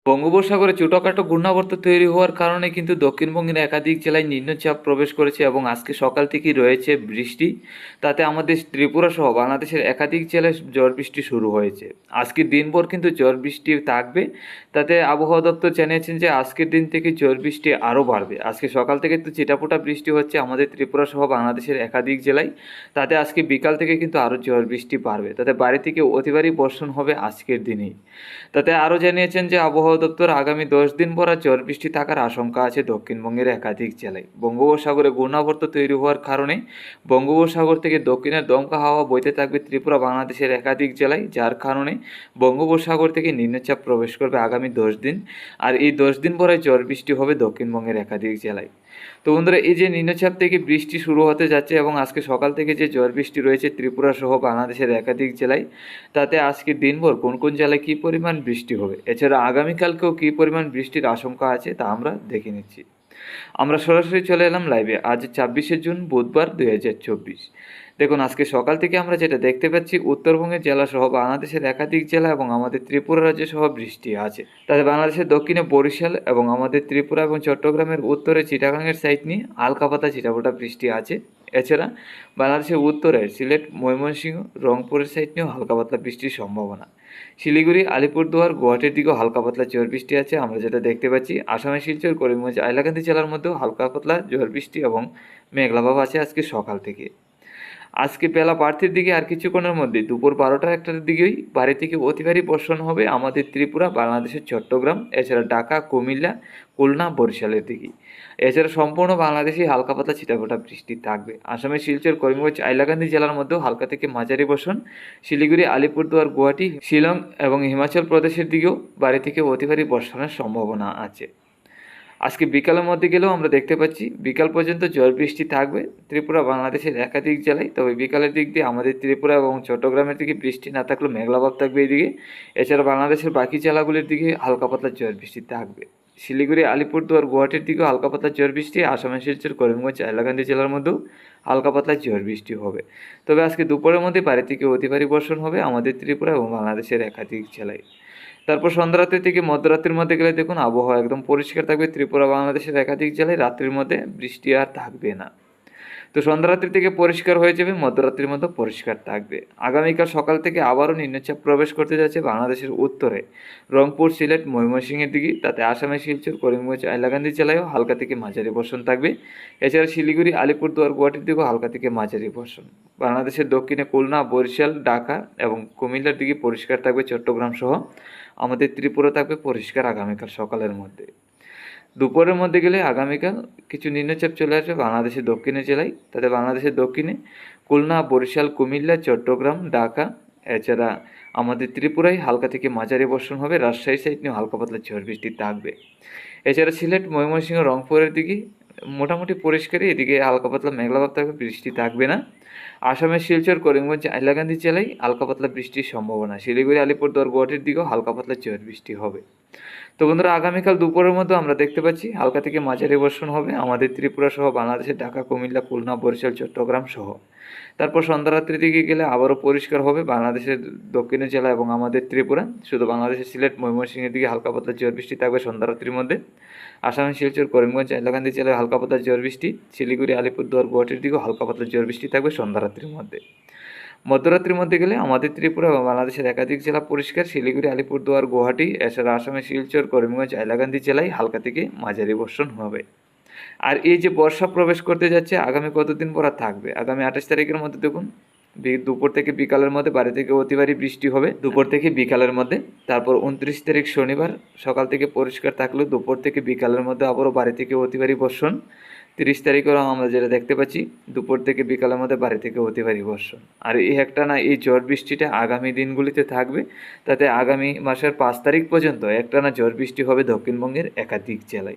বঙ্গোপসাগরে ছোটখাটো ঘূর্ণাবর্ত তৈরি হওয়ার কারণে কিন্তু দক্ষিণবঙ্গের একাধিক জেলায় নিম্নচাপ প্রবেশ করেছে এবং আজকে সকাল থেকেই রয়েছে বৃষ্টি। তাতে আমাদের ত্রিপুরা সহ বাংলাদেশের একাধিক জেলায় ঝড় বৃষ্টি শুরু হয়েছে। আজকের দিনভর কিন্তু ঝড় বৃষ্টি থাকবে। তাতে আবহাওয়া দপ্তর জানিয়েছেন যে আজকের দিন থেকে ঝড় বৃষ্টি আরও বাড়বে। আজকে সকাল থেকে তো ছিটাফোঁটা বৃষ্টি হচ্ছে আমাদের ত্রিপুরা সহ বাংলাদেশের একাধিক জেলায়। তাতে আজকে বিকাল থেকে কিন্তু আরও ঝড় বৃষ্টি বাড়বে। তাতে বাড়ি থেকে অতি ভারী বর্ষণ হবে আজকের দিনেই। তাতে আরও জানিয়েছেন যে আবহাওয়া দপ্তর আগামী 10 দিন পর ঝড় বৃষ্টি থাকার আশঙ্কা আছে দক্ষিণবঙ্গের একাধিক জেলায়। বঙ্গোপসাগরে ঘূর্ণাবর্ত তৈরি হওয়ার কারণে বঙ্গোপসাগর থেকে দক্ষিণের দমকা হাওয়া বইতে থাকবে ত্রিপুরা বাংলাদেশের একাধিক জেলায়, যার কারণে বঙ্গোপসাগর থেকে নিম্নচাপ প্রবেশ করবে আগামী 10 দিন। আর এই 10 দিন পরে ঝড় বৃষ্টি হবে দক্ষিণবঙ্গের একাধিক জেলায়। তো বন্ধুরা, এই যে নিম্নচাপ থেকে বৃষ্টি শুরু হতে যাচ্ছে এবং আজকে সকাল থেকে যে ঝড় বৃষ্টি রয়েছে ত্রিপুরা সহ বাংলাদেশের একাধিক জেলায়, তাতে আজকে দিনভর কোন কোন জেলায় কী পরিমাণ বৃষ্টি হবে, এছাড়া আগামীকালকেও কী পরিমাণ বৃষ্টির আশঙ্কা আছে তা আমরা দেখে নিচ্ছি। আমরা সরাসরি চলে এলাম লাইভে। আজ 26শে জুন বুধবার 2024। দেখুন, আজকে সকাল থেকে আমরা যেটা দেখতে পাচ্ছি, উত্তরবঙ্গের জেলা সহ বাংলাদেশের একাধিক জেলা এবং আমাদের ত্রিপুরা রাজ্য সহ বৃষ্টি আছে। তাতে বাংলাদেশের দক্ষিণে বরিশাল এবং আমাদের ত্রিপুরা এবং চট্টগ্রামের উত্তরে চিটাগাংয়ের সাইড নিয়ে হালকা পাতা ছিটাফোঁটা বৃষ্টি আছে। এছাড়া বাংলাদেশের উত্তরে সিলেট, ময়মনসিংহ, রংপুরের সাইড নিয়েও হালকা পাতলা বৃষ্টির সম্ভাবনা। শিলিগুড়ি, আলিপুরদুয়ার, গুয়াহাটির দিকেও হালকা পাতলা ঝড় বৃষ্টি আছে আমরা যেটা দেখতে পাচ্ছি। আসামের শিলচর, করিমগঞ্জ, হাইলাকান্দি জেলার মধ্যেও হালকা পাতলা ঝড় বৃষ্টি এবং মেঘলাভাব আছে আজকে সকাল থেকে। আজকে বেলা বাড়তির দিকে আর কিছুক্ষণের মধ্যে দুপুর 12টা-1টার দিকেই বাড়ি থেকে অতি ভারী বর্ষণ হবে আমাদের ত্রিপুরা, বাংলাদেশের চট্টগ্রাম, এছাড়া ঢাকা, কুমিল্লা, খুলনা, বরিশালের দিকে। এছাড়া সম্পূর্ণ বাংলাদেশেই হালকা পাতলা ছিটাফোঁটা বৃষ্টি থাকবে। আসামের শিলচর, করিমগঞ্জ, হাইলাকান্দি জেলার মধ্যেও হালকা থেকে মাঝারি বর্ষণ। শিলিগুড়ি, আলিপুরদুয়ার, গুয়াহাটি, শিলং এবং হিমাচল প্রদেশের দিকেও বাড়ি থেকে অতি ভারী বর্ষণের সম্ভাবনা আছে। আজকে বিকালের মধ্যে গেলেও আমরা দেখতে পাচ্ছি বিকাল পর্যন্ত ঝড় বৃষ্টি থাকবে ত্রিপুরা বাংলাদেশের একাধিক জেলায়। তবে বিকালের দিক দিয়ে আমাদের ত্রিপুরা এবং চট্টগ্রামের দিকে বৃষ্টি না থাকলেও মেঘলাভাব থাকবে এইদিকে। এছাড়া বাংলাদেশের বাকি জেলাগুলির দিকে হালকা পাতলা ঝড় বৃষ্টি থাকবে। শিলিগুড়ি, আলিপুরদুয়ার, গুয়াহাটির দিকেও হালকা পাতলা ঝড় বৃষ্টি। আসামের শিলচর, করিমগঞ্জ, হাইলাকান্দি জেলার মধ্যেও হালকা পাতলা ঝড় বৃষ্টি হবে। তবে আজকে দুপুরের মধ্যে বাড়ি থেকে অতি ভারী বর্ষণ হবে আমাদের ত্রিপুরা এবং বাংলাদেশের একাধিক জেলায়। তারপর সন্ধ্যারাত্রি থেকে মধ্যরাত্রির মধ্যে গেলে দেখুন আবহাওয়া একদম পরিষ্কার থাকবে ত্রিপুরা বাংলাদেশের একাধিক জেলায়। রাত্রির মধ্যে বৃষ্টি আর থাকবে না। তো সন্ধ্যারাত্রি থেকে পরিষ্কার হয়ে যাবে, মধ্যরাত্রির মধ্যে পরিষ্কার থাকবে। আগামীকাল সকাল থেকে আবারও নিম্নচাপ প্রবেশ করতে যাচ্ছে বাংলাদেশের উত্তরে, রংপুর, সিলেট, ময়মনসিংহের দিকে। তাতে আসামের শিলচর, করিমগঞ্জ, হাইলাকান্দি জেলায়ও হালকা থেকে মাঝারি বর্ষণ থাকবে। এছাড়া শিলিগুড়ি, আলিপুরদুয়ার, গুয়াহাটির দিকেও হালকা থেকে মাঝারি বর্ষণ। বাংলাদেশের দক্ষিণে খুলনা, বরিশাল, ঢাকা এবং কুমিল্লার দিকে পরিষ্কার থাকবে, চট্টগ্রাম সহ আমাদের ত্রিপুরা থাকবে পরিষ্কার আগামীকাল সকালের মধ্যে। দুপুরের মধ্যে গেলে আগামীকাল কিছু নিম্নচাপ চলে আসবে বাংলাদেশের দক্ষিণের জেলায়। তাতে বাংলাদেশের দক্ষিণে খুলনা, বরিশাল, কুমিল্লা, চট্টগ্রাম, ঢাকা, এছাড়া আমাদের ত্রিপুরায় হালকা থেকে মাঝারি বর্ষণ হবে। রাজশাহী সাইড নিয়ে হালকা পাতলা ঝড় বৃষ্টি থাকবে। এছাড়া সিলেট, ময়মনসিংহ, রংপুরের দিকে মোটামুটি পরিষ্কারই, এদিকে হালকা পাতলা মেঘলাভাব থাকবে, বৃষ্টি থাকবে না। আসামের শিলচর, করিমগঞ্জ, হাইলাকান্দি জেলায় হালকা পাতলা বৃষ্টির সম্ভাবনা। শিলিগুড়ি, আলিপুরদুয়ার, গুয়াহাটির দিকেও হালকা পাতলা ঝড় বৃষ্টি হবে। তো বন্ধুরা, আগামীকাল দুপুরের মধ্যে আমরা দেখতে পাচ্ছি হালকা থেকে মাঝারি বর্ষণ হবে আমাদের ত্রিপুরা সহ বাংলাদেশের ঢাকা, কুমিল্লা, খুলনা, বরিশাল, চট্টগ্রাম সহ। তারপর সন্ধ্যারাত্রির দিকে গেলে আবারও পরিষ্কার হবে বাংলাদেশের দক্ষিণের জেলা এবং আমাদের ত্রিপুরা। শুধু বাংলাদেশের সিলেট, ময়মনসিংহের দিকে হালকা পাতলা ঝড় বৃষ্টি থাকবে সন্ধ্যারাত্রির মধ্যে। আসামের শিলচর, করিমগঞ্জ, হাইলাকান্দি জেলায় হালকা পাতলা ঝড় বৃষ্টি। শিলিগুড়ি, আলিপুরদুয়ার, গুয়াহাটির দিকেও হালকা পাতলা ঝড় বৃষ্টি থাকবে সন্ধ্যারাত্রির মধ্যে। মধ্যরাত্রির মধ্যে গেলে আমাদের ত্রিপুরা এবং বাংলাদেশের একাধিক জেলা পরিষ্কার। শিলিগুড়ি, আলিপুরদুয়ার, গুয়াহাটি, এছাড়া আসামের শিলচর, করিমগঞ্জ, হাইলাকান্দি জেলায় হালকা থেকে মাঝারি বর্ষণ হবে। আর এই যে বর্ষা প্রবেশ করতে যাচ্ছে আগামী কতদিন পর আর থাকবে, আগামী 28 তারিখের মধ্যে দেখুন দুপুর থেকে বিকালের মধ্যে বাড়ি থেকে অতি ভারী বৃষ্টি হবে দুপুর থেকে বিকালের মধ্যে। তারপর 29 তারিখ শনিবার সকাল থেকে পরিষ্কার থাকলেও দুপুর থেকে বিকালের মধ্যে আবারও বাড়ি থেকে অতি ভারী বর্ষণ। 30 তারিখেও আমরা যেটা দেখতে পাচ্ছি দুপুর থেকে বিকালের মধ্যে বাড়ি থেকে অতি ভারী বর্ষণ। আর এই একটানা এই ঝড় বৃষ্টিটা আগামী দিনগুলিতে থাকবে। তাতে আগামী মাসের 5 তারিখ পর্যন্ত একটানা ঝড় বৃষ্টি হবে দক্ষিণবঙ্গের একাধিক জেলায়।